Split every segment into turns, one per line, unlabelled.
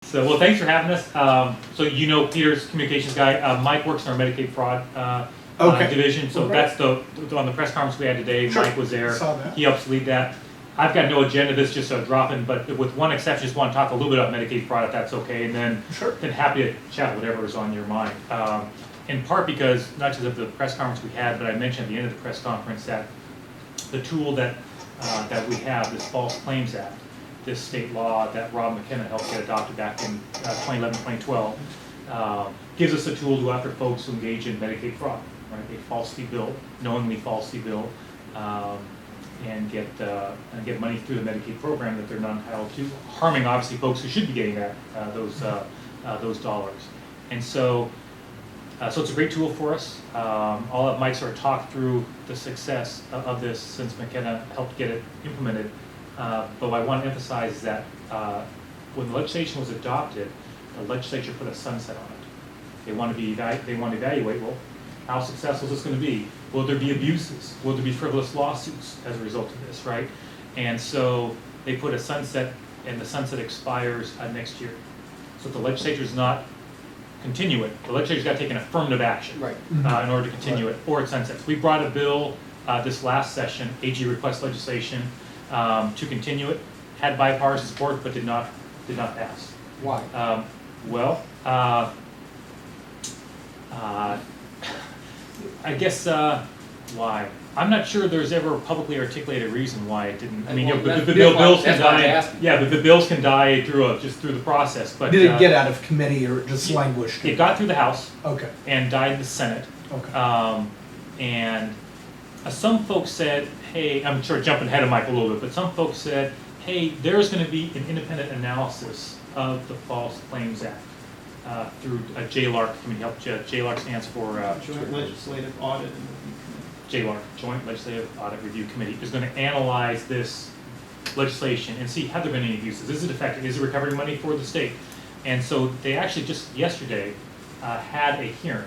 So, well, thanks for having us. So you know Peter's communications guy. Mike works in our Medicaid fraud division. So that's on the press conference we had today.
Sure.
Mike was there.
Saw that.
He helps lead that. I've got no agenda. This just a drop in, but with one exception, just want to talk a little bit about Medicaid fraud, if that's okay, and then then happy to chat whatever is on your mind. In part because not just of the press conference we had, but I mentioned at the end of the press conference that the tool that that we have, this False Claims Act, this state law that Rob McKenna helped get adopted back in 2011, 2012, gives us a tool to go after folks who engage in Medicaid fraud, right? They falsely bill, knowingly falsely bill, and get money through the Medicaid program that they're not entitled to, harming obviously folks who should be getting that those dollars. And so it's a great tool for us. I'll let Mike sort of talk through the success of this since McKenna helped get it implemented. But what I want to emphasize is that when the legislation was adopted, the legislature put a sunset on it. They want to evaluate, well, how successful is this going to be? Will there be abuses? Will there be frivolous lawsuits as a result of this, right? And so they put a sunset, and the sunset expires next year. So if the legislature does not continue it, the legislature's got to take an affirmative action in order to continue it, or it sunsets. We brought a bill this last session, AG request legislation, to continue it, had bipartisan support, but did not pass.
Why?
I guess why? I'm not sure there's ever a publicly articulated reason why it didn't. I mean,
Well,
the bills can
that's why I'm
die.
asking.
Yeah, but the bills can die just through the process. But
Did it get out of committee or just languished?
It got through the House.
Okay.
And died in the Senate.
Okay.
And some folks said, hey, I'm sort of jumping ahead of Mike a little bit, but some folks said, hey, there's going to be an independent analysis of the False Claims Act through a JLARC committee. JLARC stands for
Joint Legislative Audit and Review Committee.
JLARC, Joint Legislative Audit Review Committee, is going to analyze this legislation and see have there been any abuses. Is it effective? Is it recovering money for the state? And so they actually just yesterday had a hearing.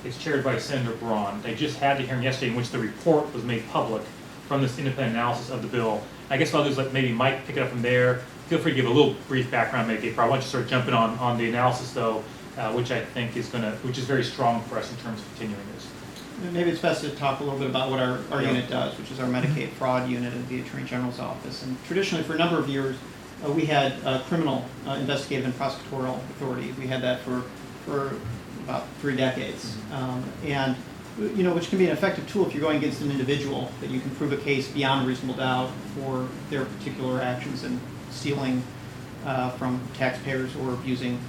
It's chaired by Senator Braun. They just had the hearing yesterday in which the report was made public from this independent analysis of the bill. I guess what I'll do is let maybe Mike pick it up from there. Feel free to give a little brief background, Medicaid fraud. I want you to sort of jump in on the analysis though, which I think is which is very strong for us in terms of continuing this.
Maybe it's best to talk a little bit about what our unit does, which is our Medicaid fraud unit at the Attorney General's office. And traditionally, for a number of years, we had criminal investigative and prosecutorial authority. We had that for about 3 decades, and which can be an effective tool if you're going against an individual, that you can prove a case beyond a reasonable doubt for their particular actions in stealing from taxpayers or abusing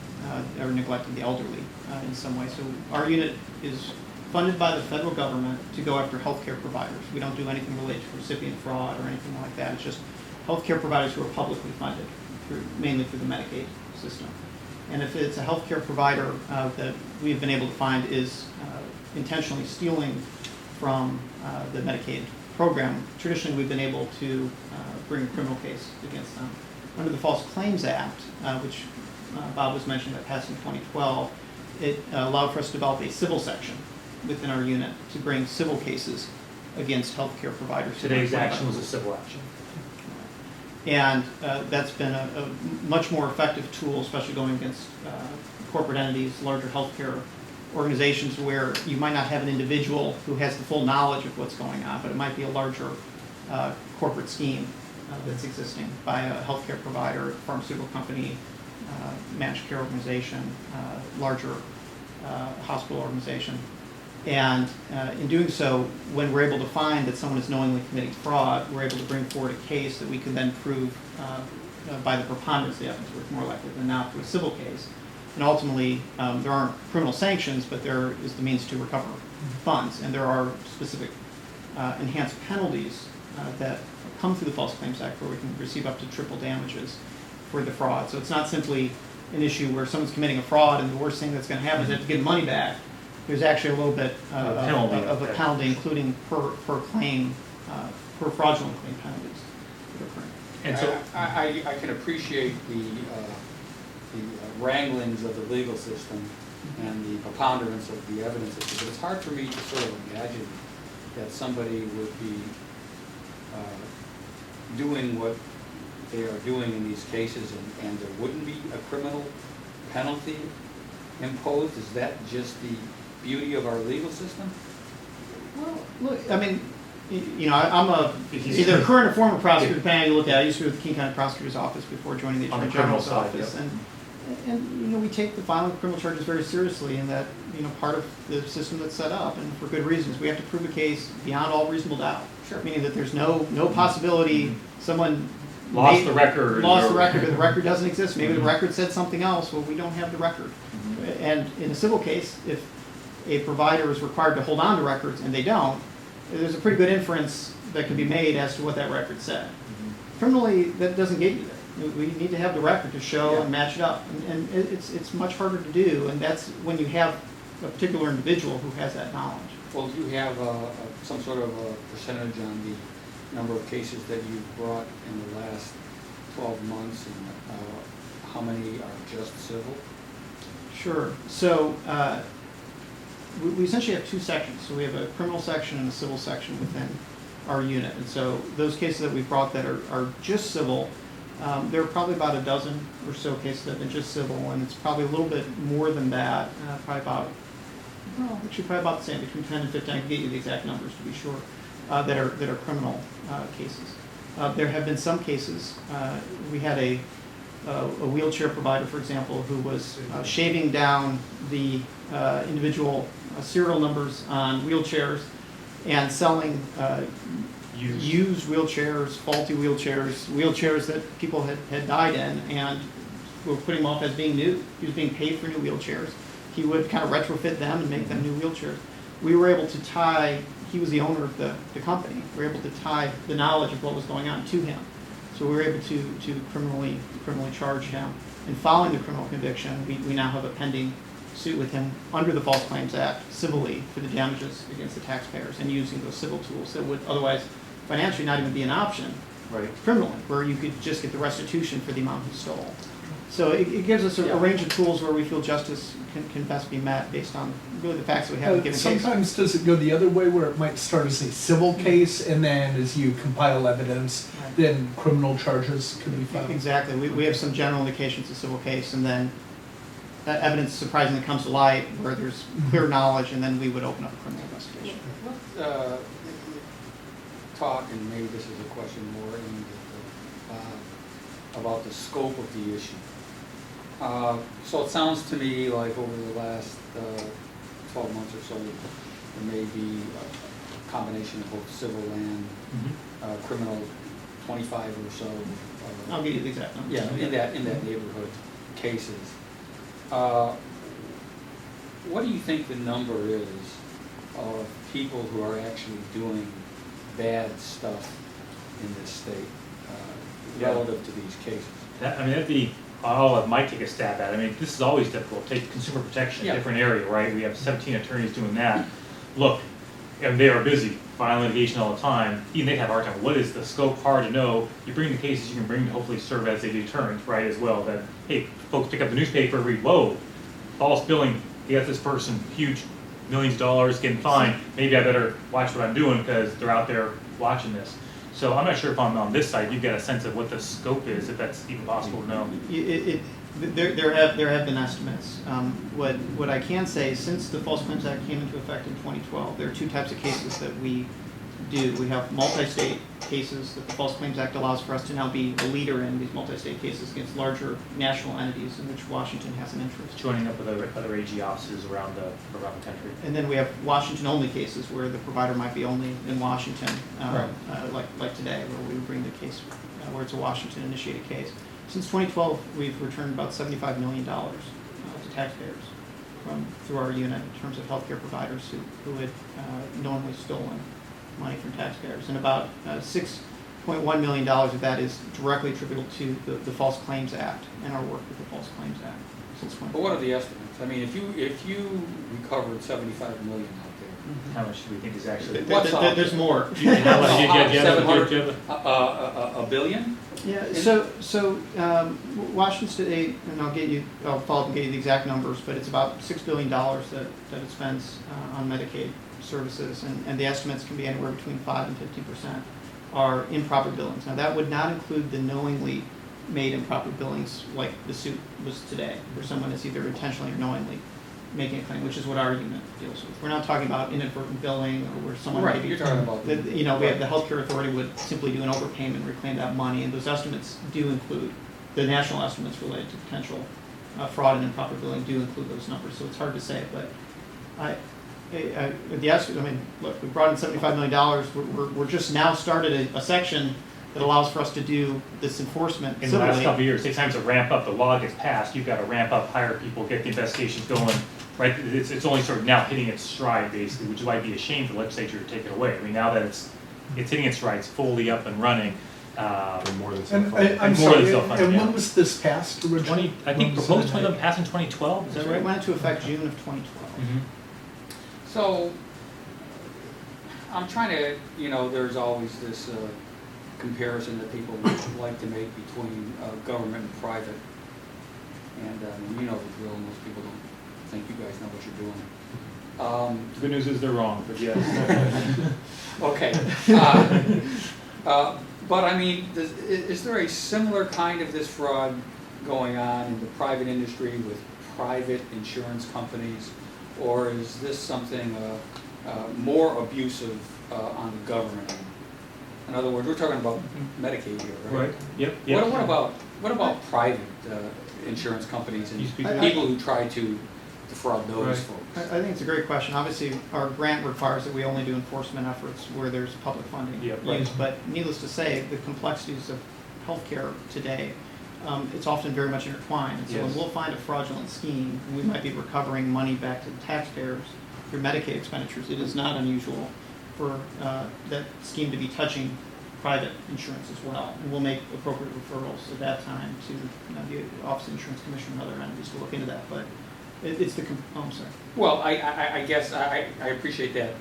or neglecting the elderly in some way. So our unit is funded by the federal government to go after healthcare providers. We don't do anything related to recipient fraud or anything like that. It's just healthcare providers who are publicly funded, mainly through the Medicaid system. And if it's a healthcare provider that we've been able to find is intentionally stealing from the Medicaid program, traditionally we've been able to bring a criminal case against them. Under the False Claims Act, which Bob was mentioning that passed in 2012, it allowed for us to develop a civil section within our unit to bring civil cases against healthcare providers.
Today's action was a civil action.
And that's been a much more effective tool, especially going against corporate entities, larger healthcare organizations, where you might not have an individual who has the full knowledge of what's going on, but it might be a larger corporate scheme that's existing by a healthcare provider, pharmaceutical company, managed care organization, larger hospital organization. And in doing so, when we're able to find that someone is knowingly committing fraud, we're able to bring forward a case that we can then prove by the preponderance of the evidence, which more likely than not through a civil case. And ultimately, there aren't criminal sanctions, but there is the means to recover funds. And there are specific enhanced penalties that come through the False Claims Act where we can receive up to triple damages for the fraud. So it's not simply an issue where someone's committing a fraud and the worst thing that's going to happen is they have to get money back. There's actually a little bit of a penalty, including per claim, per fraudulent claim penalties that are occurring.
And so I can appreciate the wranglings of the legal system and the preponderance of the evidence, but it's hard for me to sort of imagine that somebody would be doing what they are doing in these cases and there wouldn't be a criminal penalty imposed? Is that just the beauty of our legal system?
Well, look, I mean, I'm either a current or former prosecutor, depending on how you look at it. I used to be with the King County Prosecutor's Office before joining the
On the
Attorney
criminal
General's
side,
Office.
yep.
And we take the filing of criminal charges very seriously, and that, part of the system that's set up, and for good reasons. We have to prove a case beyond all reasonable doubt.
Sure.
Meaning that there's no possibility someone
Lost the record.
or the record doesn't exist. Maybe the record said something else. Well, we don't have the record. And in a civil case, if a provider is required to hold on to records and they don't, there's a pretty good inference that can be made as to what that record said. Criminally, that doesn't get you there. We need to have the record to show and match it up. And it's much harder to do, and that's when you have a particular individual who has that knowledge.
Well, do you have some sort of a percentage on the number of cases that you've brought in the last 12 months, and how many are just civil?
Sure. So we essentially have two sections. So we have a criminal section and a civil section within our unit. And so those cases that we've brought that are just civil, there are probably about a dozen or so cases that have been just civil, and it's probably a little bit more than that, probably about the same, between 10 and 15. I can get you the exact numbers to be sure, that are criminal cases. There have been some cases. We had a wheelchair provider, for example, who was shaving down the individual serial numbers on wheelchairs and selling used wheelchairs, faulty wheelchairs that people had died in, and were putting them off as being new. He was being paid for new wheelchairs. He would kind of retrofit them and make them new wheelchairs. We were able to tie, he was the owner of the company, we were able to tie the knowledge of what was going on to him. So we were able to criminally charge him. And following the criminal conviction, we now have a pending suit with him under the False Claims Act civilly for the damages against the taxpayers, and using those civil tools that would otherwise financially not even be an option criminally, where you could just get the restitution for the amount he stole. So it gives us a range of tools where we feel justice can best be met based on really the facts that we have in a given case.
Sometimes does it go the other way, where it might start as a civil case, and then as you compile evidence, then criminal charges can be filed?
Exactly. We have some general indications of civil case, and then that evidence surprisingly comes to light where there's clear knowledge, and then we would open up a criminal investigation.
Let's talk, and maybe this is a question more about the scope of the issue. So it sounds to me like over the last 12 months or so, there may be a combination of both civil and criminal, 25 or so.
I'll give you the exact number.
Yeah, in that neighborhood cases. What do you think the number is of people who are actually doing bad stuff in this state relative to these cases?
I'll let Mike take a stab at it. I mean, this is always difficult. Take consumer protection, a different area, right? We have 17 attorneys doing that. Look, and they are busy filing litigation all the time. Even they have a hard time. What is the scope? Hard to know. You bring the cases you can bring to hopefully serve as a deterrent, right, as well. That, hey, folks pick up the newspaper, read, whoa, false billing, you got this person, huge millions of dollars, getting fined. Maybe I better watch what I'm doing because they're out there watching this. So I'm not sure if on this side you've got a sense of what the scope is, if that's even possible to know.
There have been estimates. What I can say, since the False Claims Act came into effect in 2012, there are two types of cases that we do. We have multi-state cases that the False Claims Act allows for us to now be a leader in, these multi-state cases against larger national entities in which Washington has an interest.
Joining up with other AG offices around the country.
And then we have Washington-only cases where the provider might be only in Washington, like today, where we would bring the case where it's a Washington-initiated case. Since 2012, we've returned about $75 million to taxpayers through our unit in terms of healthcare providers who had knowingly stolen money from taxpayers. And about $6.1 million of that is directly attributable to the False Claims Act and our work with the False Claims Act since 2012.
But what are the estimates? I mean, if you recovered $75 million out there,
how much do we think is actually?
There's more.
How much
$1 billion?
Yeah. So Washington State, and I'll follow up and get you the exact numbers, but it's about $6 billion that it spends on Medicaid services, and the estimates can be anywhere between 5 and 15% are improper billings. Now that would not include the knowingly made improper billings like the suit was today, where someone is either intentionally or knowingly making a claim, which is what our unit deals with. We're not talking about inadvertent billing or where someone
Right,
maybe,
you're talking about.
we have the healthcare authority would simply do an overpayment, reclaim that money, and those estimates do include, the national estimates related to potential fraud and improper billing do include those numbers, so it's hard to say, but look, we brought in $75 million, we're just now started a section that allows for us to do this enforcement
In the last
civilly.
couple of years, 6 times to ramp up, the law gets passed, you've got to ramp up, hire people, get the investigations going, right? It's only sort of now hitting its stride, basically, which is why it'd be a shame for the legislature to take it away. I mean, now that it's hitting its stride, it's fully up and running.
And more than
And
self-funded.
I'm
More than
sorry,
self-funded,
and
yeah.
when was this passed originally?
I think
When was
proposed
it
2011 passed in 2012, is that
So
right?
it went into effect June of 2012.
Mhm.
So, I'm trying to, there's always this comparison that people like to make between government and private. And you know the drill, most people don't think you guys know what you're doing.
The good news is they're wrong, but yes.
Okay. But I mean, is there a similar kind of this fraud going on in the private industry with private insurance companies? Or is this something more abusive on the government? In other words, we're talking about Medicaid here, right?
Right, yep.
What about private insurance companies and
You speak-
people who try to defraud those
Right.
folks?
I think it's a great question. Obviously, our grant requires that we only do enforcement efforts where there's public funding
Yeah,
used.
right.
But needless to say, the complexities of healthcare today, it's often very much intertwined. And so when
Yes.
we'll find a fraudulent scheme, we might be recovering money back to the taxpayers through Medicaid expenditures. It is not unusual for that scheme to be touching private insurance as well. And we'll make appropriate referrals at that time to the Office of Insurance Commissioner and other entities to look into that. But it's the, I'm sorry.
Well, I guess I appreciate that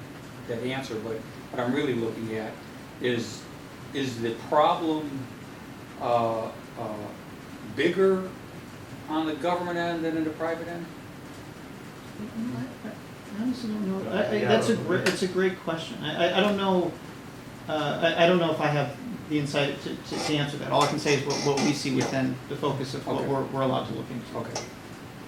answer, but what I'm really looking at is the problem bigger on the government end than in the private end?
I honestly don't know.
Yeah,
It's a great question. I don't know. I don't know if I have the insight to answer that. All I can say is what we see within the focus of what
Okay.
we're allowed to look into.
Okay.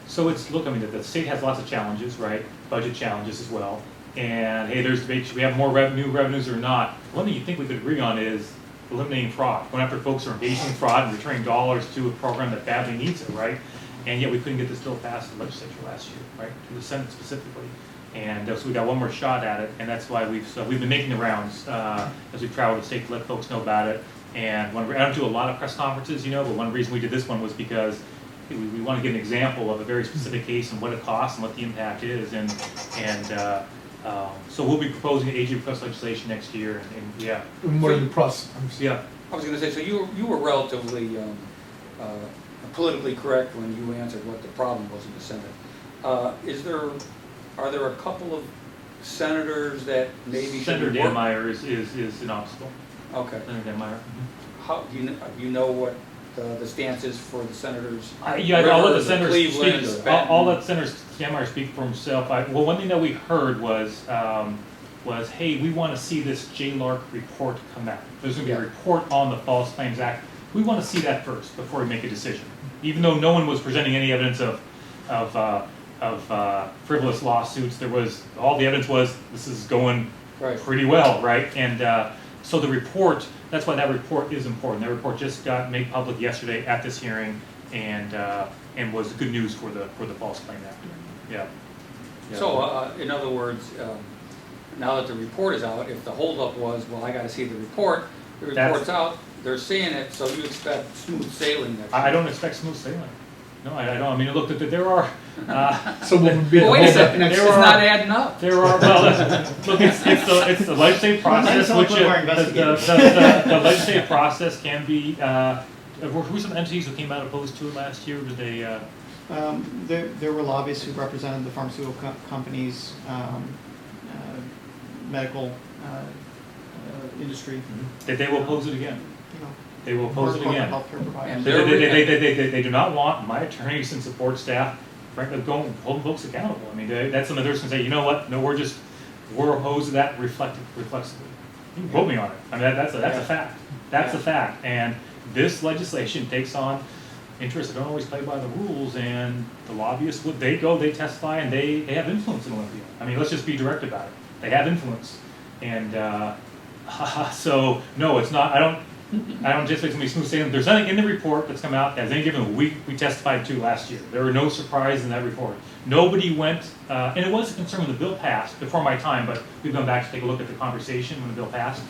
So the state has lots of challenges, right? Budget challenges as well. And hey, there's debate, should we have more new revenues or not? One thing you think we could agree on is eliminating fraud, going after folks who are engaging in fraud and returning dollars to a program that badly needs it, right? And yet we couldn't get this bill passed in the legislature last year, right? To the Senate specifically. And so we got one more shot at it, and that's why we've been making the rounds as we travel the state to let folks know about it. And I don't do a lot of press conferences, but one reason we did this one was because we want to get an example of a very specific case and what it costs and what the impact is. So we'll be proposing AG request legislation next year, and yeah.
And what are the process?
Yeah.
I was going to say, so you were relatively politically correct when you answered what the problem was in the Senate. Are there a couple of senators that maybe
Senator
should work?
Danmeyer is an obstacle.
Okay.
Senator Danmeyer.
How do you know what the stance is for the senators?
I'll let the
Rivers or
senators
Cleveland
speak.
or Benton?
I'll let Senator Danmeyer speak for himself. One thing that we heard was, hey, we want to see this JLARC report come out. There's going to be a report on the False Claims Act. We want to see that first before we make a decision. Even though no one was presenting any evidence of frivolous lawsuits, all the evidence was this is going pretty well, right? And so the report, that's why that report is important. That report just got made public yesterday at this hearing, and was good news for the False Claim Act. Yeah.
So, in other words, now that the report is out, if the holdup was, well, I got to see the report's out, they're seeing it, so you expect smooth sailing next year.
I don't expect smooth sailing. No, I don't. I mean, look, there are.
So what would be the
Wait a
holdup
second,
next
it's
year?
not adding up.
There are. Well, look, it's the legislative process,
Sometimes
which
some of our investigators.
the legislative process can be. Were some entities who came out opposed to it last year? Did they?
There were lobbyists who represented the pharmaceutical companies, medical industry.
That they will oppose it again. They will oppose it again.
Healthcare providers.
And
They do not want my attorneys and support staff, frankly, going holding folks accountable. I mean, that's something they're just going to say, you know what? No, we're opposed to that reflexively. You can quote me on it. I mean, that's a fact. That's a fact. And this legislation takes on interests that don't always play by the rules, and the lobbyists, they testify, and they have influence in Olympia. I mean, let's just be direct about it. They have influence. And so, no, it's not, I don't just make somebody smooth sailing. There's nothing in the report that's come out as any given week we testified to last year. There were no surprises in that report. Nobody went, and it was a concern when the bill passed, before my time, but we've gone back to take a look at the conversation when the bill passed.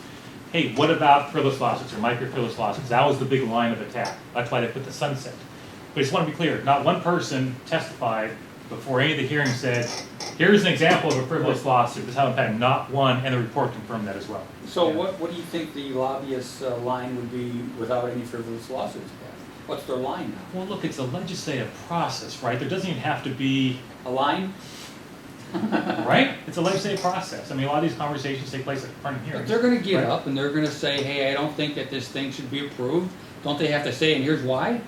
Hey, what about frivolous lawsuits or micro-frivolous lawsuits? That was the big line of attack. That's why they put the sunset. But I just want to be clear, not one person testified before any of the hearings said, here's an example of a frivolous lawsuit. This is how it impacted. Not one, and the report confirmed that as well.
So
Yeah.
what do you think the lobbyist line would be without any frivolous lawsuits passed? What's their line now?
Well, look, it's a legislative process, right? There doesn't even have to be,
A line?
right? It's a legislative process. I mean, a lot of these conversations take place at front of
But
hearings.
they're gonna get
Right.
up and they're gonna say, hey, I don't think that this thing should be approved. Don't they have to say, and here's why?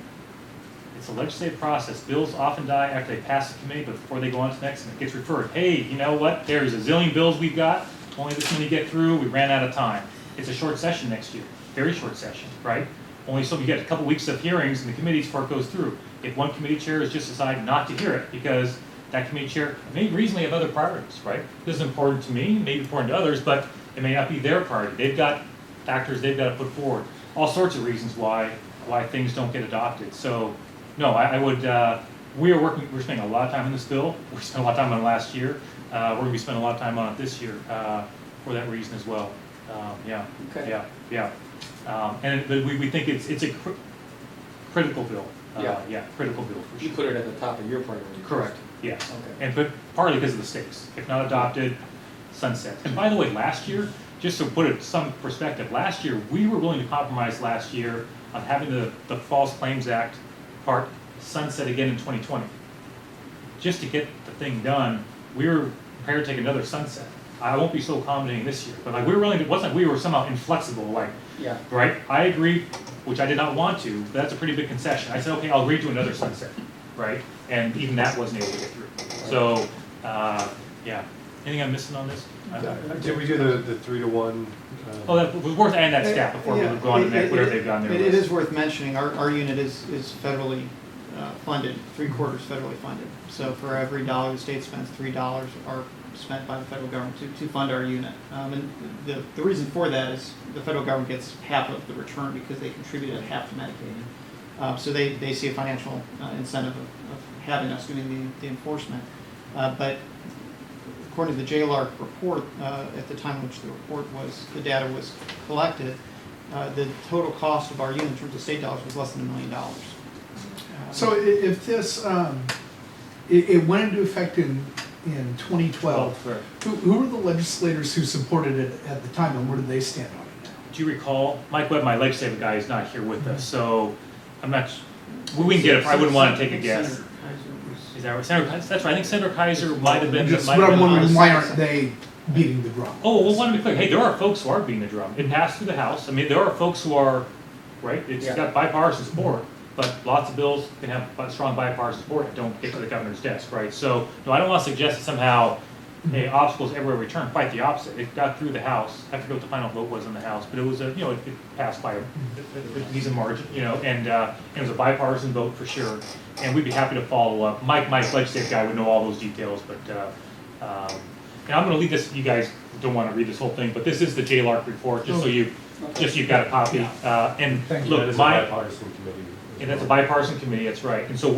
It's a legislative process. Bills often die after they pass the committee, but before they go on to the next, and it gets referred. Hey, you know what? There's a zillion bills we've got. Only this many get through. We ran out of time. It's a short session next year. Very short session, right? Only so you get a couple weeks of hearings in the committees before it goes through. If one committee chair has just decided not to hear it because that committee chair may reasonably have other priorities, right? This is important to me, maybe important to others, but it may not be their priority. They've got factors they've got to put forward. All sorts of reasons why things don't get adopted. So, no, I would, we're spending a lot of time on this bill. We spent a lot of time on it last year. We're going to be spending a lot of time on it this year for that reason as well. Yeah,
Okay.
yeah. But we think it's a critical bill.
Yeah.
Critical bill for
You
sure.
put it at the top of your priority.
Correct, yes.
Okay.
But partly because of the stakes. If not adopted, sunset. And by the way, last year, just to put it in some perspective, last year, we were willing to compromise last year on having the False Claims Act part sunset again in 2020. Just to get the thing done, we were prepared to take another sunset. I won't be so accommodating this year, but like we were willing to, it wasn't like we were somehow inflexible, like,
Yeah.
right? I agreed, which I did not want to, but that's a pretty big concession. I said, okay, I'll agree to another sunset, right? And even that wasn't able to get through. So, yeah. Anything I'm missing on this?
Did we do the 3-to-1?
Oh, that was worth adding that stat before we go on to next, whatever they've got on their
It
list.
is worth mentioning, our unit is federally funded, 3/4 federally funded. So for every dollar the state spends, $3 are spent by the federal government to fund our unit. And the reason for that is the federal government gets half of the return because they contributed half to Medicaid. So they see a financial incentive of having us doing the enforcement. But according to the JLARC report, at the time in which the data was collected, the total cost of our unit in terms of state dollars was less than $1 million.
So if this, it went into effect in 2012,
Right.
who were the legislators who supported it at the time, and where do they stand on it now?
Do you recall, Mike Webb, my legislative guy, is not here with us, so I'm not, we can get it, I wouldn't want to take a guess.
Senator Kaiser was-
Is that right? Senator Kaiser, that's right, I think Senator Kaiser might have been.
Just,
might
but
have
I'm
been-
wondering, why aren't they beating the drum?
Oh, well, want to be clear, hey, there are folks who are beating the drum. It passed through the House. I mean, there are folks who are, right, it's
Yeah.
got bipartisan support, but lots of bills can have strong bipartisan support and don't get to the governor's desk, right? So, no, I don't want to suggest that somehow, hey, obstacles everywhere we turn, quite the opposite. It got through the House. I forget what the final vote was in the House, but it was it passed by a decent margin, and it was a bipartisan vote for sure. And we'd be happy to follow up. Mike, legislative guy, would know all those details, but, and I'm gonna leave this, you guys don't want to read this whole thing, but this is the JLARC report, just so you've got a copy. And
Thank you.
That
look,
is a
my,
bipartisan committee.
and that's a bipartisan committee, that's right. And so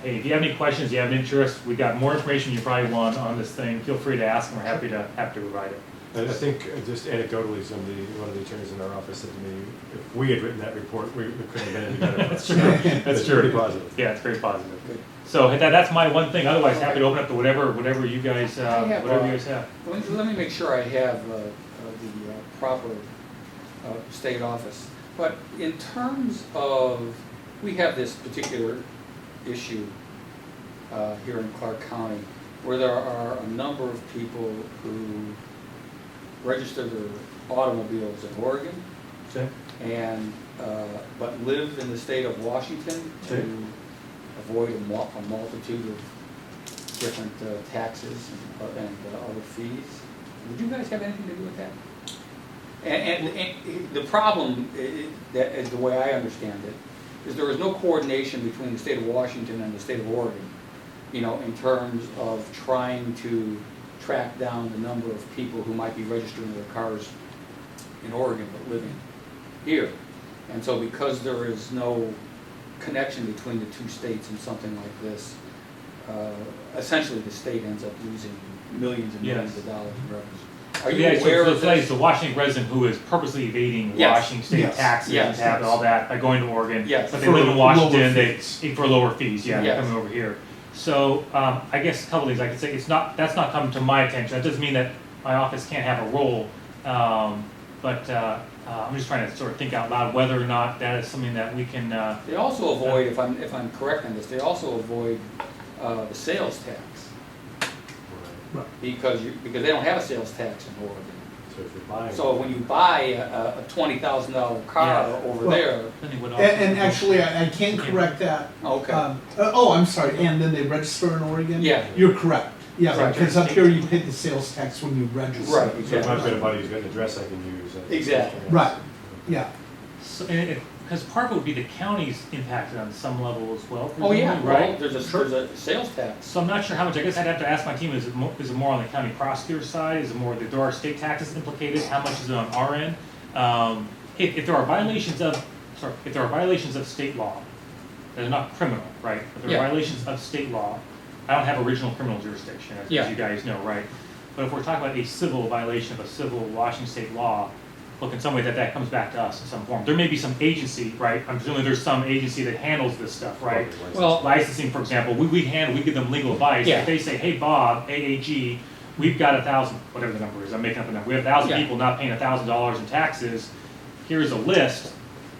hey, if you have any questions, you have an interest, we got more information you probably want on this thing, feel free to ask, and we're happy to provide it.
I think just anecdotally, one of the attorneys in our office said to me, if we had written that report, we couldn't have been any better.
That's true.
That's
That's true.
pretty positive.
Yeah, it's very positive.
Good.
So that's my one thing, otherwise happy to open up to whatever you guys,
I have,
whatever you guys have.
Let me make sure I have the proper state office. But in terms of, we have this particular issue here in Clark County where there are a number of people who register their automobiles in Oregon
Okay.
and but live in the state of Washington to
Okay.
avoid a multitude of different taxes and other fees. Would you guys have anything to do with that? And the problem, that is the way I understand it, is there is no coordination between the state of Washington and the state of Oregon, you know, in terms of trying to track down the number of people who might be registering their cars in Oregon but living here. And so because there is no connection between the two states in something like this, essentially the state ends up losing millions and millions of dollars in revenue. Are you aware of this?
The Washington resident who is purposely evading
Yes.
Washington state
Yes.
taxes
Yes.
and have all that by going to Oregon.
Yes.
But they
For
live in Washington,
lower
they,
fees.
for lower fees, yeah, they're
Yes.
coming over here. So, I guess a couple things I could say, that's not come to my attention, that doesn't mean that my office can't have a role, but, I'm just trying to sort of think out loud whether or not that is something that we can,
They also avoid, if I'm correct on this, they also avoid the sales tax.
Right.
Because they don't have a sales tax in Oregon.
So if you're buying.
So when you buy a $20,000 car
Yeah.
over
Well,
there,
then they would
And actually, I can correct that.
okay.
Oh, I'm sorry, and then they register in Oregon?
Yeah.
You're correct. Yeah,
Right.
because up here you pay the sales tax when you register.
Right,
So if
exactly.
I've got a buddy who's got an address I can use.
Exactly.
Right, yeah.
So, because part would be the county's impacted on some level as well.
Oh, yeah,
presumably, right?
right, there's a sales tax.
So I'm not sure how much, I guess I'd have to ask my team, is it more on the county prosecutor's side? Is it more, there are state taxes implicated? How much is it on our end? If there are violations of state law, they're not criminal, right? But there are
Yeah.
violations of state law. I don't have original criminal jurisdiction, as
Yeah.
you guys know, right? But if we're talking about a civil violation of a civil Washington state law, look, in some way that comes back to us in some form. There may be some agency, right? I'm presuming there's some agency that handles this stuff, right?
Well,
Licensing, for example, we give them legal advice.
Yeah.
If they say, hey, Bob, AAG, we've got 1,000, whatever the number is, I'm making up a number, we have 1,000
Yeah.
people not paying $1,000 in taxes, here's a list,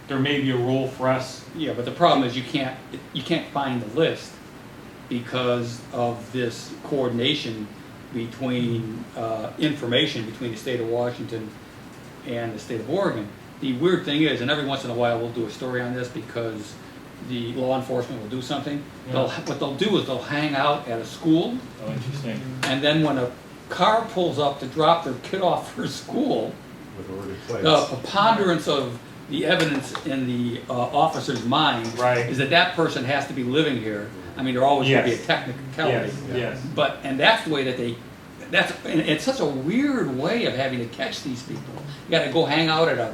there may be a role for us.
yeah, but the problem is you can't find the list because of this coordination between, information between the state of Washington and the state of Oregon. The weird thing is, and every once in a while we'll do a story on this because the law enforcement will do something.
Yeah.
What they'll do is they'll hang out at a school,
Oh, interesting.
and then when a car pulls up to drop their kid off for school,
With Oregon plates.
the preponderance of the evidence in the officer's mind
Right.
is that person has to be living here. I mean, there always going to be a
Yes.
technicality.
Yes.
And that's the way that and it's such a weird way of having to catch these people. You got to go hang out at a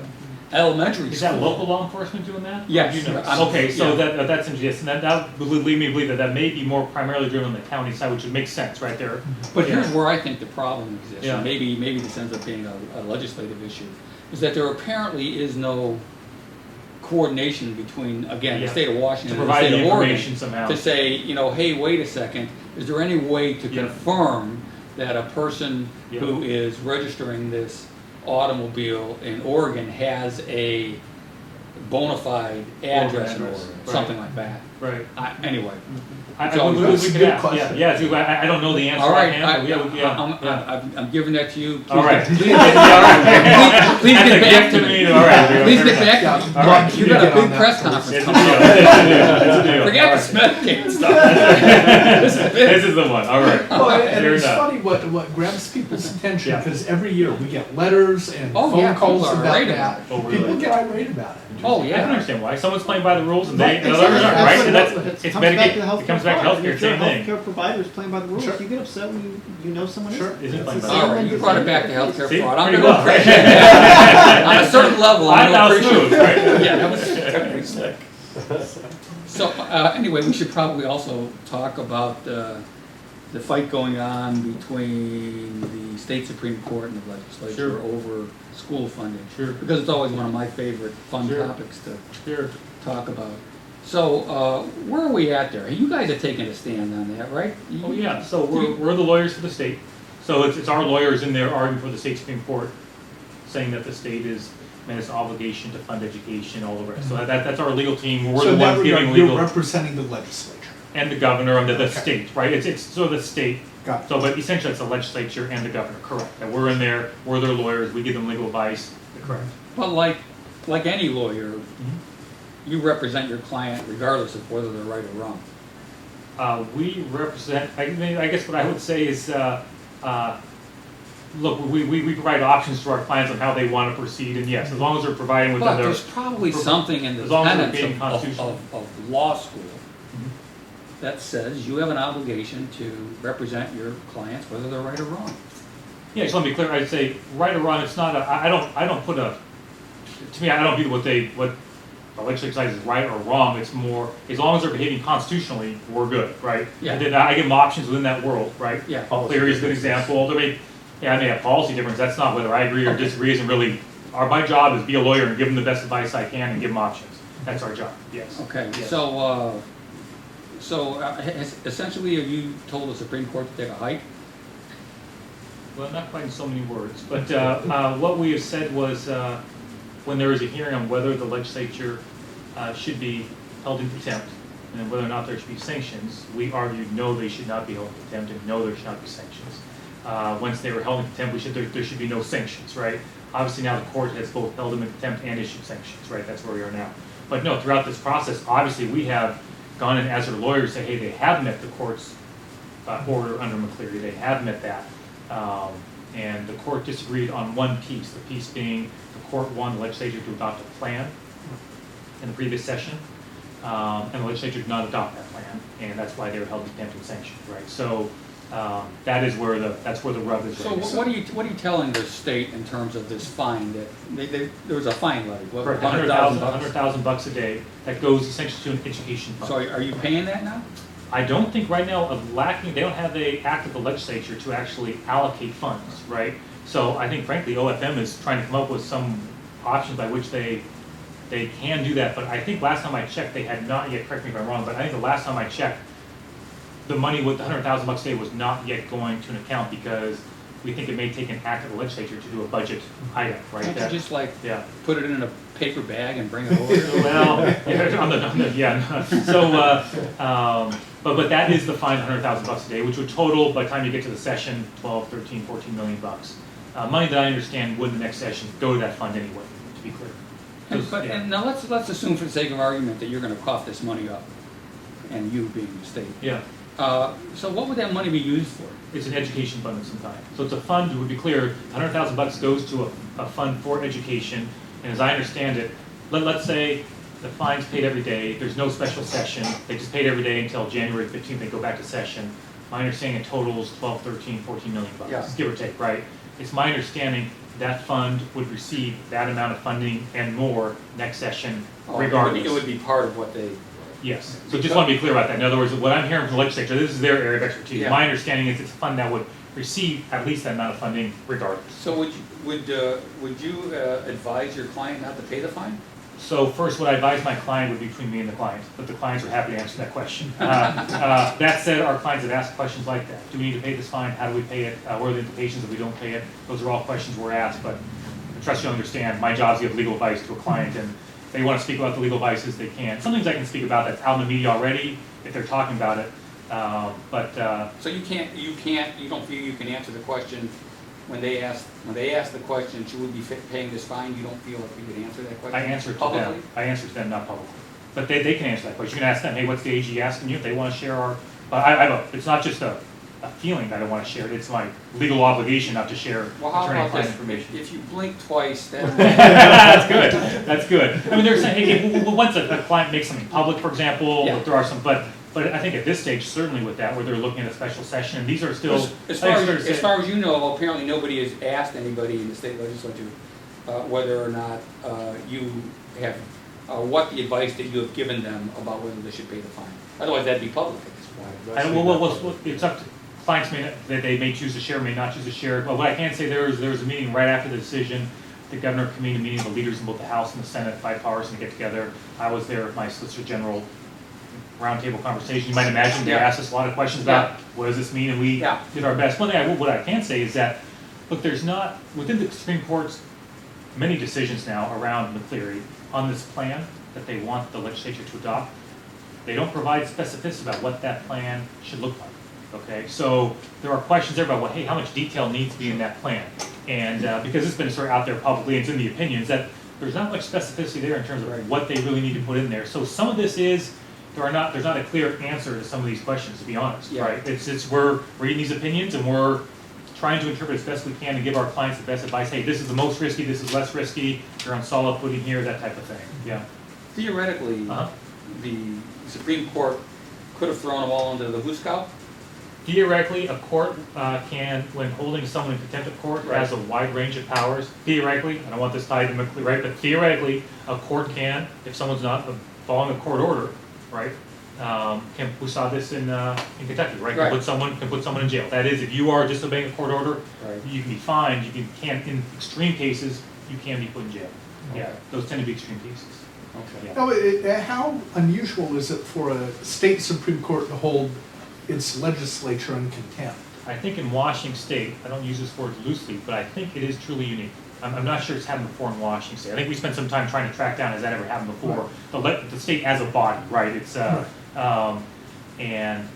elementary
Is
school.
that local law enforcement doing that?
Yes.
Or do you know?
I'm-
Okay, so
yeah.
that's interesting, that would lead me to believe that may be more primarily driven on the county side, which would make sense right there.
But
Yeah.
here's where I think the problem exists.
Yeah.
And maybe this ends up being a legislative issue, is that there apparently is no coordination between, again,
Yeah.
the state of
To
Washington and the
provide
state
the
of Oregon
information somehow.
to say, hey, wait a second, is there any way to
Yeah.
confirm that a person
Yeah.
who is registering this automobile in Oregon has a bona fide address in
address,
Oregon,
right.
something like that.
Right.
Anyway.
I
So
we
that's a
could
good
ask,
question.
Yeah, I don't know the answer
All right,
offhand, but yeah.
I'm giving that to you.
All right.
Please
All right.
please
That's
get
a
back
gift
to
to
me.
me. All right.
Please get back
Yeah.
to me.
All right.
You got a
Get on
big
that
press
for
conference
It's a
coming
deal.
up.
It's a deal.
Forget
All
the
right.
Smithgate stuff. This is big.
This is the one, all right.
Well, and
Fair
it's
enough.
funny what grabs people's attention,
Yeah.
because every year we get letters and
Oh,
phone
yeah,
calls
people are
about
irate
that.
about
it. Oh, really?
People get irate about it.
Oh,
I can
yeah.
understand why. Someone's playing by the rules and
Right,
and others aren't,
exactly.
right? And
That's
that's,
what
it's
it comes back to the
Medicaid,
healthcare
it comes back to
fraud.
healthcare,
If you're
same
a
thing.
healthcare provider is playing by the rules,
Sure.
you get upset when you know someone
Sure.
isn't.
Isn't
It's
playing
the
by
same
the
All right,
when
you
you're
brought it back to
paying
healthcare
See?
fraud. I'm
Pretty
going to
well,
appreciate
right?
that. On a certain level, I'm
I'm now
going to appreciate
smooth, right?
Yeah, that was slick. So, anyway, we should probably also talk about the fight going on between the state Supreme Court and the legislature
Sure.
over school funding.
Sure.
Because it's always one of my favorite fun
Sure.
topics to
Sure.
talk about. So, where are we at there? You guys are taking a stand on that, right?
Oh, yeah, so we're the lawyers for the state. So it's our lawyers in there arguing for the state Supreme Court, saying that the state is, man, it's an obligation to fund education, all the rest. So that's our legal team, we're
So
the
in that
ones giving
regard, you're
legal,
representing the legislature.
and the governor and the
Okay.
state, right? It's sort of the state.
Got it.
So, but essentially it's the legislature and the governor, correct. That we're in there, we're their lawyers, we give them legal advice.
Correct.
But like any lawyer,
Mm-hmm.
you represent your client regardless of whether they're right or wrong.
We represent, I guess what I would say is, look, we provide options to our clients on how they want to proceed, and yes, as long as they're providing within
But
their.
there's probably something in the
as long as they're
tenets
being
of
constitutional.
law school
Mhm.
that says you have an obligation to represent your clients, whether they're right or wrong.
Yeah, just let me be clear, I'd say, right or wrong, it's not I don't put a, to me, I don't view what the legislature decides is right or wrong, it's more, as long as they're behaving constitutionally, we're good, right?
Yeah.
And then I give them options within that world, right?
Yeah.
Clear is a good example, I may have policy difference, that's not whether I agree or disagree, isn't really, my job is be a lawyer and give them the best advice I can and give them options, that's our job, yes.
Okay,
Yes.
so essentially, have you told the Supreme Court to take a hike?
Well, not quite in so many words, but what we have said was, when there is a hearing on whether the legislature should be held in contempt, and whether or not there should be sanctions, we argued no, they should not be held in contempt, and no, there should not be sanctions. Once they were held in contempt, there should be no sanctions, right? Obviously now the court has both held them in contempt and issued sanctions, right? That's where we are now. But no, throughout this process, obviously we have gone in as their lawyers, say, hey, they have met the court's order under McCleary, they have met that. And the court disagreed on one piece, the piece being the court wanted the legislature to adopt a plan in the previous session, and the legislature did not adopt that plan, and that's why they were held in contempt and sanctioned, right? So that's where the rub is.
So
right.
what are you telling the state in terms of this fine that there was a fine levy? What,
Correct, $100,000 a day that goes essentially to an education fund.
So are you paying that now?
I don't think right now they don't have the act of the legislature to actually allocate funds, right? So I think frankly OFM is trying to come up with some options by which they can do that, but I think last time I checked they had not yet, correct me if I'm wrong, but I think the last time I checked, the money with the $100,000 a day was not yet going to an account because we think it may take an act of the legislature to do a budget item, right?
Can't you just like
Yeah.
put it in a paper bag and bring it over?
Well, yeah, so, but that is the fine, $100,000 a day, which would total, by the time you get to the session, 12, 13, 14 million bucks. Money that I understand would in the next session go to that fund anyway, to be clear.
And now let's assume for the sake of argument that you're gonna cough this money up, and you being the state.
Yeah,
So what would that money be used for?
it's an education fund of some kind. So it's a fund, it would be clear, $100,000 goes to a fund for education, and as I understand it, let's say the fine's paid every day, there's no special session, they just paid every day until January 15th, they go back to session. My understanding it totals 12, 13, 14 million bucks,
Yeah.
give or take, right? It's my understanding that fund would receive that amount of funding and more next session regardless.
It would be part of what they.
Yes, so just want to be clear about that. In other words, what I'm hearing from the legislature, this is their area of expertise.
Yeah.
My understanding is it's a fund that would receive at least that amount of funding regardless.
So would you advise your client not to pay the fine?
So first, what I advise my client would be between me and the client, but the clients are happy to answer that question. That said, our clients have asked questions like that. Do we need to pay this fine? How do we pay it? What are the implications if we don't pay it? Those are all questions we're asked, but I trust you understand, my job is to give legal advice to a client, and if they want to speak about the legal advices, they can. Some things I can speak about that's out in the media already, if they're talking about it,
So you don't feel you can answer the question when they ask the question, should we be paying this fine? You don't feel like you can answer that question?
I answer it to
publicly?
them. I answer to them, not publicly. But they can answer that question. You can ask them, hey, what's the AG asking you? If they want to share our, but it's not just a feeling that I want to share it. It's my legal obligation not to share
Well, how about
attorney-client
this?
information.
If you blink twice, then.
That's good. That's good. I mean, there's once a client makes something public, for example,
Yeah.
there are some, but I think at this stage, certainly with that, where they're looking at a special session, and these are still.
As far as you know, apparently nobody has asked anybody in the state legislature whether or not you have, what the advice that you have given them about whether they should pay the fine. Otherwise, that'd be public at this point.
Well, it's up to clients that they may choose to share, may not choose to share. But what I can say, there was a meeting right after the decision. The governor convened a meeting of the leaders in both the House and the Senate, bipartisan, to get together. I was there with my Solicitor General roundtable conversation. You might imagine they asked us a lot of questions about what does this mean, and we did our best. One thing what I can say is that, look, there's not, within the Supreme Court's many decisions now around McCleary on this plan that they want the legislature to adopt, they don't provide specificity about what that plan should look like. Okay, so there are questions there about, well, hey, how much detail needs to be in that plan? And because it's been sort of out there publicly, it's in the opinions, that there's not much specificity there in terms of what they really need to put in there. So some of this is, there's not a clear answer to some of these questions, to be honest, right? It's we're reading these opinions and we're trying to interpret as best we can and give our clients the best advice. Hey, this is the most risky, this is less risky, you're on solid footing here, that type of thing. Yeah.
Theoretically, the Supreme Court could have thrown them all under the Hooskow.
Theoretically, a court can, when holding someone in contempt of court, has a wide range of powers. Theoretically, I don't want this tied to right, but theoretically, a court can, if someone's not following a court order, right, we saw this in Kentucky, right? Can put someone in jail. That is, if you are disobeying a court order, you can be fined. You can in extreme cases, you can be put in jail. Okay. Yeah, those tend to be extreme cases.
Okay.
Yeah.
Now, how unusual is it for a state Supreme Court to hold its legislature in contempt?
I think in Washington State, I don't use this word loosely, but I think it is truly unique. I'm not sure it's happened before in Washington State. I think we spent some time trying to track down, has that ever happened before? Right. The state as a body, right? It's and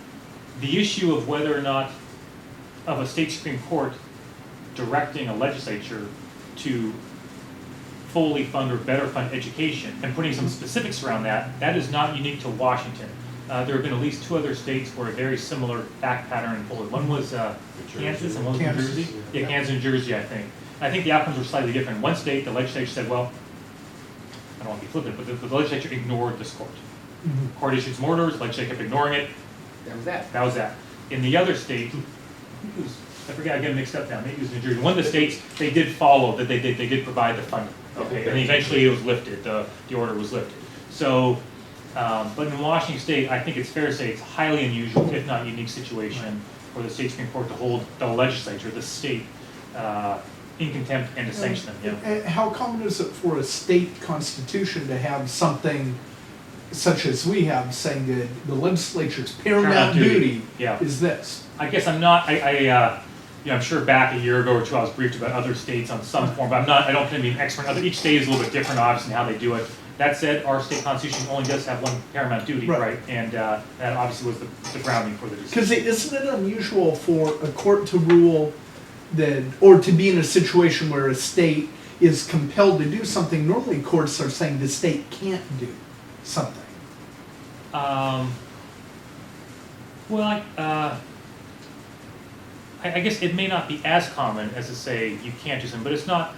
the issue of whether or not of a state Supreme Court directing a legislature to fully fund or better fund education and putting some specifics around that, that is not unique to Washington. There have been at least 2 other states where a very similar fact pattern unfolded. One was Kansas and one was New Jersey. Yeah, Kansas and Jersey, I think. I think the outcomes were slightly different. In one state, the legislature said, well, I don't want to be flippant, but the legislature ignored this court. Court issued some orders, legislature kept ignoring it.
That was that.
That was that. In the other state, I forget, I get mixed up now, maybe it was New Jersey. One of the states, they did follow, that they did provide the funding. Okay, and eventually it was lifted, the order was lifted. So, but in Washington State, I think it's fair to say it's a highly unusual, if not unique situation for the state Supreme Court to hold the legislature, the state, in contempt and to sanction them. Yeah.
And how common is it for a state constitution to have something such as we have, saying that the legislature's paramount duty is this?
I guess I'm not, I'm sure back a year ago or 2 I was briefed about other states on some form, but I don't claim to be an expert. Each state is a little bit different, obviously, in how they do it. That said, our state constitution only does have one paramount duty, right? And that obviously was the grounding for the decision.
Because isn't it unusual for a court to rule that, or to be in a situation where a state is compelled to do something? Normally courts are saying the state can't do something.
Well, I guess it may not be as common as to say you can't do something, but it's not.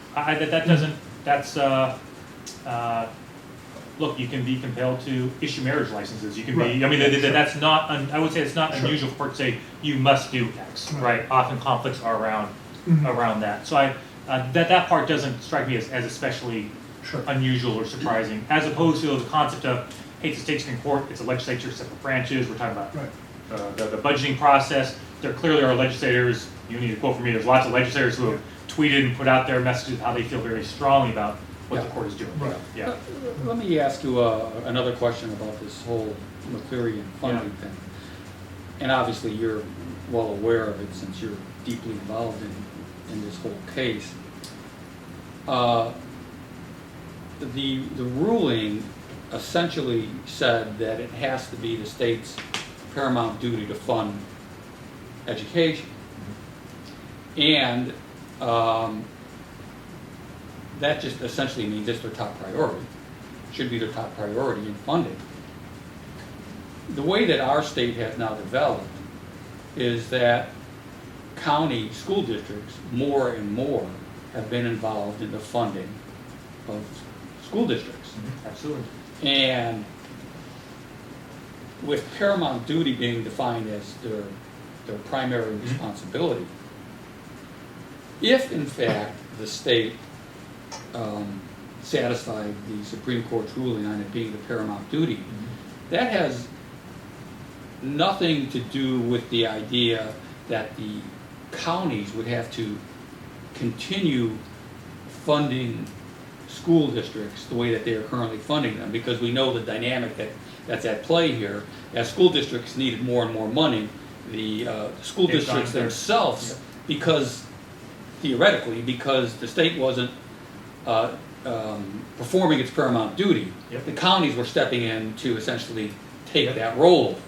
Look, you can be compelled to issue marriage licenses. You can be. I mean, that's not. I would say it's not unusual for court to say you must do X. Right. Often conflicts are around that. So that part doesn't strike me as especially unusual or surprising, as opposed to the concept of, hey, it's a state Supreme Court, it's a legislature, separate branches. We're talking about the budgeting process. There clearly are legislators. You need a quote from me. There's lots of legislators who have tweeted and put out their messages how they feel very strongly about what the court is doing.
Right.
Yeah.
Let me ask you another question about this whole McCleary funding thing. And obviously you're well aware of it since you're deeply involved in this whole case. The ruling essentially said that it has to be the state's paramount duty to fund education. And that just essentially means it's their top priority. Should be their top priority in funding. The way that our state has now developed is that county school districts more and more have been involved in the funding of school districts.
Mm-hmm. Absolutely.
And with paramount duty being defined as their primary responsibility, if in fact the state satisfied the Supreme Court's ruling on it being the paramount duty, that has nothing to do with the idea that the counties would have to continue funding school districts the way that they are currently funding them, because we know the dynamic that's at play here. As school districts needed more and more money, the school districts themselves, because theoretically, because the state wasn't performing its paramount duty, the counties were stepping in to essentially take that role.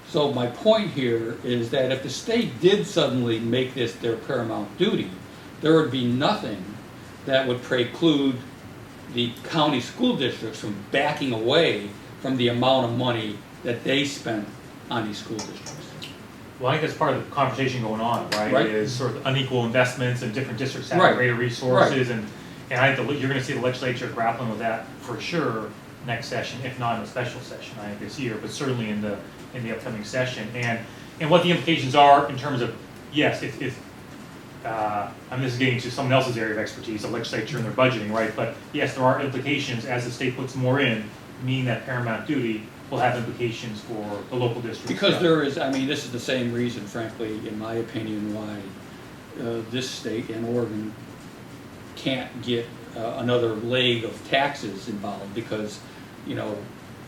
So my point here is that if the state did suddenly make this their paramount duty, there would be nothing that would preclude the county school districts from backing away from the amount of money that they spent on these school districts.
Well, I think that's part of the conversation going on, right?
Right.
Is sort of unequal investments and different districts have
Right.
greater resources, and I think you're going to see the legislature grappling with that for sure next session, if not in a special session, I think this year, but certainly in the upcoming session, and what the implications are in terms of, yes, if I mean, this is getting to someone else's area of expertise, the legislature and their budgeting, right? But yes, there are implications as the state puts more in, meaning that paramount duty will have implications for the local districts.
Because there is, I mean, this is the same reason, frankly, in my opinion, why this state and Oregon can't get another leg of taxes involved, because, you know,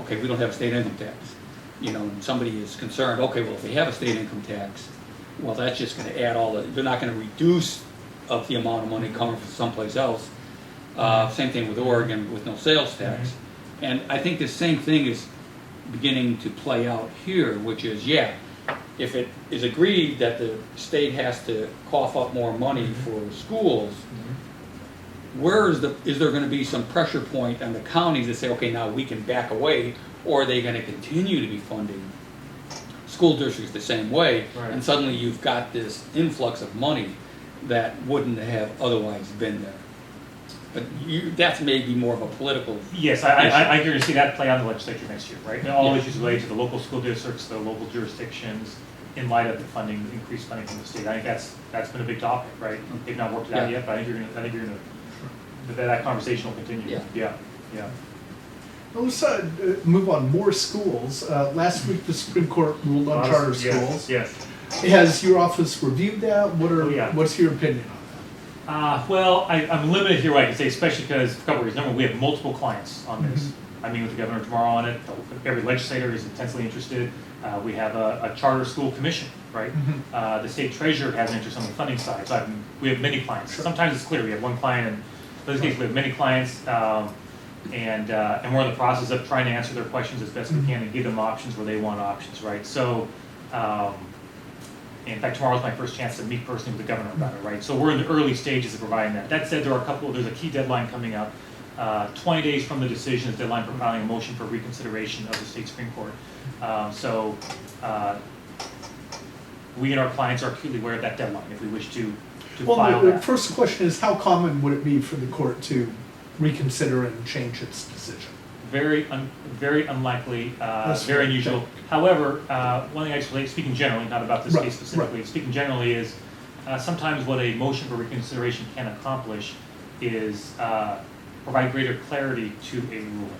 okay, we don't have a state income tax. You know, and somebody is concerned, okay, well, if they have a state income tax, well, that's just going to add all the, they're not going to reduce of the amount of money coming from someplace else. Same thing with Oregon with no sales tax. And I think the same thing is beginning to play out here, which is, yeah, if it is agreed that the state has to cough up more money for schools, where is there going to be some pressure point on the counties to say, okay, now we can back away, or are they going to continue to be funding school districts the same way?
Right.
And suddenly you've got this influx of money that wouldn't have otherwise been there. But that's maybe more of a political.
Yes, I you're going to see that play out in the legislature next year, right? And all issues related to the local school districts, the local jurisdictions, in light of the funding, increased funding from the state. I think that's been a big topic, right? They've not worked it out yet, but I think you're going to that conversation will continue. Yeah.
Well, let's move on. More schools. Last week, the Supreme Court ruled on charter schools.
Yes.
Has your office reviewed that? What's your opinion on that?
Well, I'm limited here, what I can say, especially because for a couple of reasons. Number one, we have multiple clients on this. I meet with the governor tomorrow on it. Every legislator is intensely interested. We have a charter school commission, right? The state treasurer has an interest on the funding side. So we have many clients.
Sure.
Sometimes it's clear we have one client, and in this case we have many clients, and we're in the process of trying to answer their questions as best we can and give them options where they want options, right? So, in fact, tomorrow's my first chance to meet personally with the governor about it, right? So we're in the early stages of providing that. That said, there's a key deadline coming up. 20 days from the decision is the deadline for filing a motion for reconsideration of the state Supreme Court. We and our clients are acutely aware of that deadline if we wish to file
The
that.
first question is, how common would it be for the court to reconsider and change its decision?
Very unlikely,
That's
very
fair.
unusual. However, one thing I just relate, speaking generally, not about this
Right,
case specifically, speaking generally is sometimes what a motion for reconsideration can accomplish is provide greater clarity to a ruling.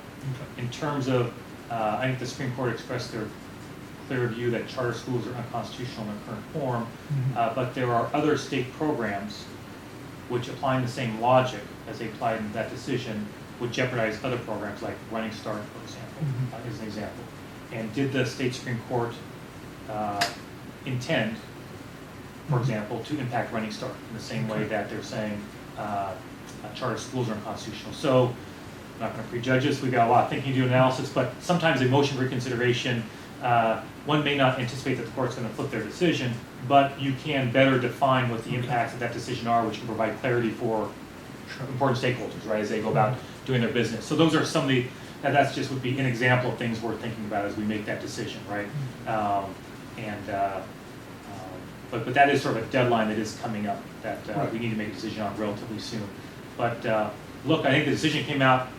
In terms of, I think the Supreme Court expressed their clear view that charter schools are unconstitutional in their current form, but there are other state programs which, applying the same logic as they applied in that decision, would jeopardize other programs like Running Start, for example, as an example. And did the state Supreme Court intend, for example, to impact Running Start in the same way that they're saying charter schools are unconstitutional? So, I'm not going to prejudge this, we've got a lot of thinking to do analysis, but sometimes a motion for reconsideration, one may not anticipate that the court's going to flip their decision, but you can better define what the impacts of that decision are, which can provide clarity for important stakeholders, right, as they go about doing their business. So those are some of the, that's just would be an example of things we're thinking about as we make that decision, right? But that is sort of a deadline that is coming up that we need to make a decision on relatively soon. But look, I think the decision came out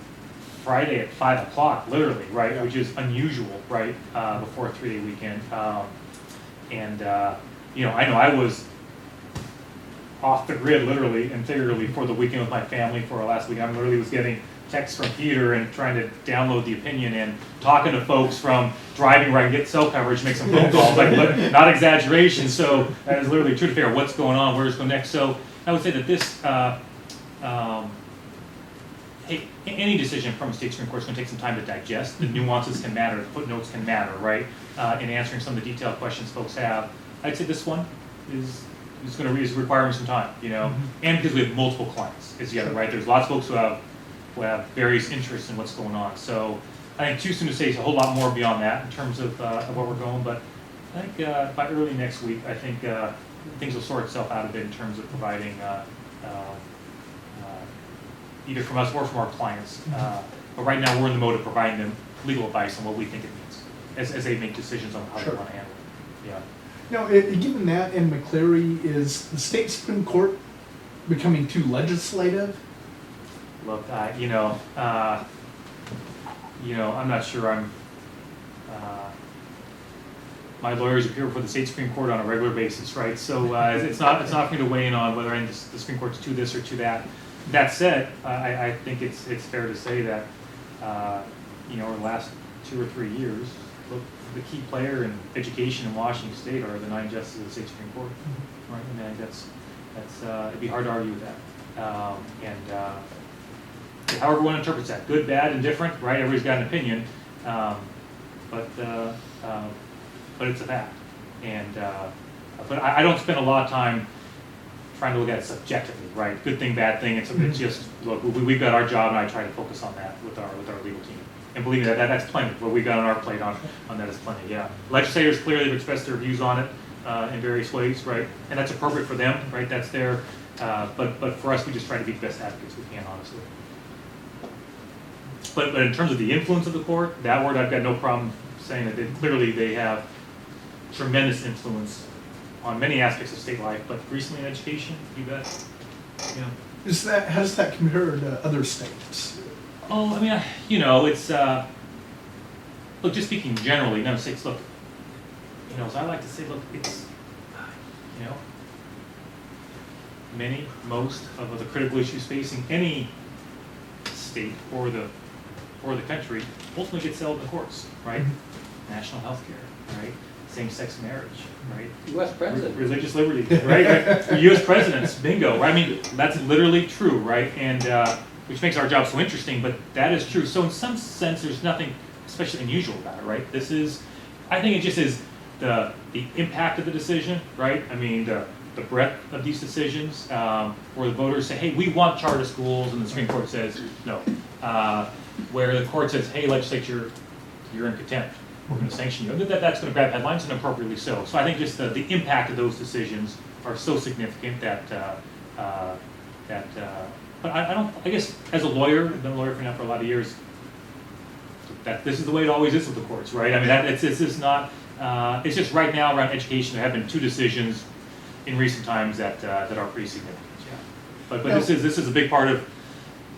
Friday at 5 o'clock, literally, right, which is unusual, right, before a 3-day weekend. You know I was off the grid, literally and figuratively, for the weekend with my family for our last week. I literally was getting texts from Peter and trying to download the opinion and talking to folks from driving where I can get cell coverage, make some phone calls, like not exaggeration. So that is literally true to figure out what's going on, where it's going next. So I would say that this, any decision from a state Supreme Court is going to take some time to digest. The nuances can matter, the footnotes can matter, right? In answering some of the detailed questions folks have. I'd say this one is requiring some time, you know, and because we have multiple clients together, right? There's lots of folks who have various interests in what's going on. So I think too soon to say a whole lot more beyond that in terms of where we're going, but I think by early next week, I think things will sort itself out a bit in terms of providing either from us or from our clients. But right now we're in the mode of providing them legal advice on what we think it means as they make decisions on how they want to handle it. Yeah.
Now, given that and McCleary, is the state Supreme Court becoming too legislative?
Look, I'm not sure my lawyers appear before the state Supreme Court on a regular basis, right? So it's not for me to weigh in on whether the Supreme Court's to this or to that. That said, I think it's fair to say that over the last 2 or 3 years, look, the key player in education in Washington State are the 9 justices of the state Supreme Court, right? And I think that's it'd be hard to argue with that. However one interprets that, good, bad, indifferent, right? Everybody's got an opinion, but it's a fact. And but I don't spend a lot of time trying to look at it subjectively, right? Good thing, bad thing. It's just look, we've got our job, and I try to focus on that with our legal team. And believe me, that's plenty. What we got on our plate on that is plenty. Yeah, legislators clearly have expressed their views on it in various ways, right? And that's appropriate for them, right? That's their. But for us, we just try to be the best advocates we can, honestly. But in terms of the influence of the court, that word I've got no problem saying that clearly they have tremendous influence on many aspects of state life, but recently in education, you bet. Yeah.
How does that compare to other states?
Oh, I mean, it's look. Just speaking generally, United States. Look, as I like to say, look, it's most of the critical issues facing any state or the country ultimately get settled in the courts, right? Mm-hmm. National health care, right? Same-sex marriage, right?
U.S. president.
Religious liberty, right? For U.S. presidents, bingo. Right? I mean, that's literally true, right? And which makes our job so interesting, but that is true. So in some sense, there's nothing especially unusual about it, right? I think it just is the impact of the decision, right? I mean, the breadth of these decisions, where the voters say, hey, we want charter schools, and the Supreme Court says no. Where the court says, hey, legislature, you're in contempt. We're going to sanction you. That's going to grab headlines, and appropriately so. So I think just the impact of those decisions are so significant that but I guess as a lawyer, I've been a lawyer for a lot of years, that this is the way it always is with the courts, right? I mean, it's just not, it's just right now around education, there have been 2 decisions in recent times that are pretty significant, yeah. But this is a big part of,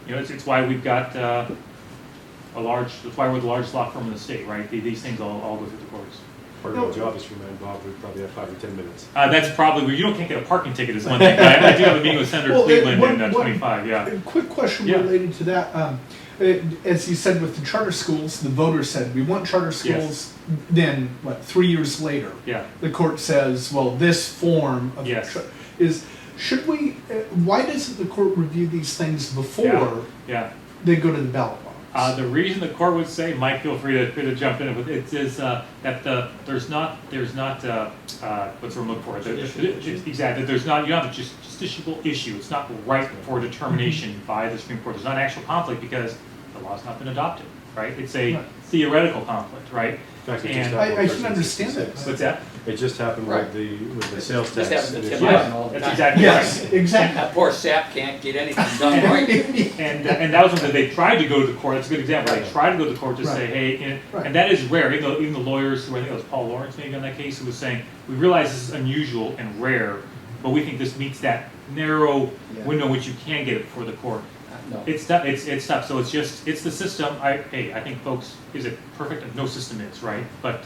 it's why we've got that's why we're the largest law firm in the state, right? These things all go through the courts.
Part of my job is to remind Bob we probably have 5 or 10 minutes.
That's probably where can't get a parking ticket is one thing. But I do have a meeting with Senator Cleveland in 25. Yeah.
A quick question related to that. As you said with the charter schools, the voters said we want charter schools. Yes. Then 3 years later, the court says, well, this form of should we? Why doesn't the court review these things before they go to the ballot box?
The reason the court would say, Mike, feel free to jump in with it, is that there's not what's the word I'm looking for? Exactly. There's not, you don't have a justiciable issue. It's not right for determination by the Supreme Court. There's not an actual conflict because the law's not been adopted, right? It's a theoretical conflict, right?
In fact,
I can understand that.
What's that?
It just happened with the sales tax.
This happens to Tim Martin all the time.
That's exactly right.
Exactly.
That poor Sept can't get anything done right.
And that was something they tried to go to the court. That's a good example. They tried to go to the court to say, hey, and that is rare. Even the lawyers, who I think it was Paul Lawrence maybe on that case, who was saying, we realize this is unusual and rare, but we think this meets that narrow window in which you can get it before the court.
No.
It's tough. So it's the system. I think, folks, is it perfect? No system is, right? But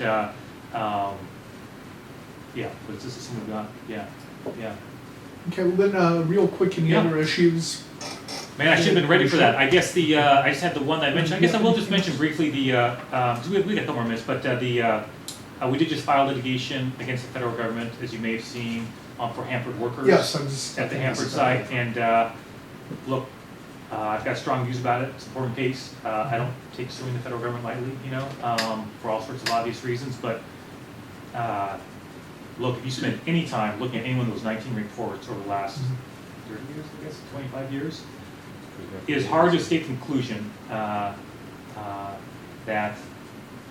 but it's the system we've got. Yeah.
Okay, well then, real quick, any other issues?
Man, I should have been ready for that. I guess I just had the one that I mentioned. I guess I will just mention briefly we got a couple more minutes, but we did just file litigation against the federal government, as you may have seen, for Hanford workers.
Yes, I'm just
at the Hanford site, and look. I've got strong views about it. It's an important case. I don't take suing the federal government lightly, for all sorts of obvious reasons. But look, if you spend any time looking at any one of those 19 reports over the last 30 years, I guess, 25 years, it is hard to escape the conclusion that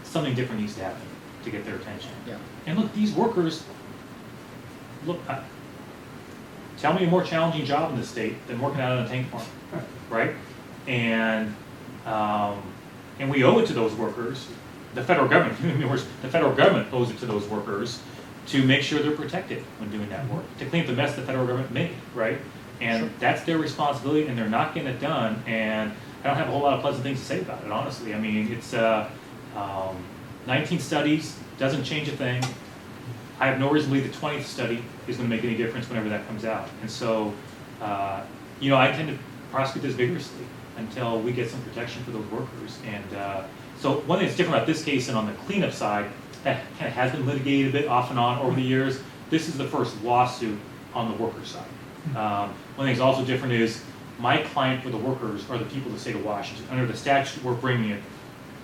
something different needs to happen to get their attention.
Yeah.
And look, these workers, tell me a more challenging job in this state than working out on a tank farm. Right, and we owe it to those workers. The federal government, the federal government owes it to those workers to make sure they're protected when doing that work, to clean up the mess the federal government made, right? And that's their responsibility, and they're not getting it done, and I don't have a whole lot of pleasant things to say about it, honestly. I mean, it's 19 studies, doesn't change a thing. I have no reason to believe the 20th study is going to make any difference whenever that comes out. And so, you know, I tend to prosecute this vigorously until we get some protection for those workers. And so one thing that's different about this case and on the cleanup side, that kind of has been litigated a bit off and on over the years. This is the first lawsuit on the worker side. One thing that's also different is my client for the workers are the people of the state of Washington. Under the statute we're bringing it,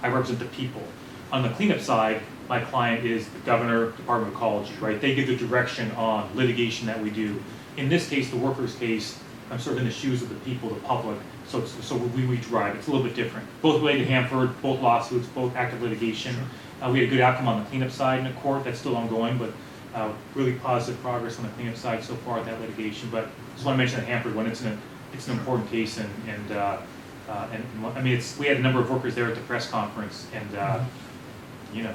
I represent the people. On the cleanup side, my client is the governor, Department of Ecology, right? They give the direction on litigation that we do. In this case, the workers' case, I'm sort of in the shoes of the people, the public, so we drive. It's a little bit different. Both related to Hanford, both lawsuits, both active litigation. We had a good outcome on the cleanup side in the court. That's still ongoing, but really positive progress on the cleanup side so far at that litigation. But just want to mention the Hanford one. It's an important case, and I mean, we had a number of workers there at the press conference, and you know,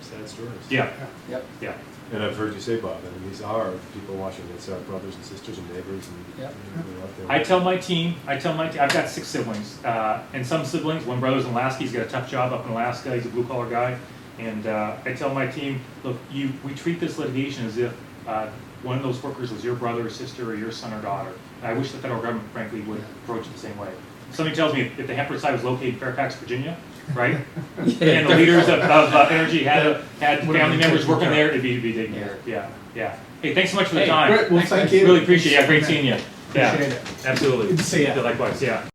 Sad stories.
yeah,
Yep.
yeah.
And I've heard you say, Bob, I mean, these are people watching. It's our brothers and sisters and neighbors, and
Yep.
they're out there.
I tell my team, I've got 6 siblings, and some siblings, one brother's in Alaska, he's got a tough job up in Alaska, he's a blue collar guy, and I tell my team, look, we treat this litigation as if one of those workers was your brother or sister or your son or daughter. And I wish the federal government, frankly, would approach it the same way. Somebody tells me if the Hanford site was located in Fairfax, Virginia, right? And the leaders of energy had family members working there, it'd be taken care of. Yeah. Hey, thanks so much for the time.
Great, well, thank you.
Really appreciate it. Yeah, great seeing you. Yeah,
Appreciate it.
absolutely.
Good to see ya.
Likewise, yeah.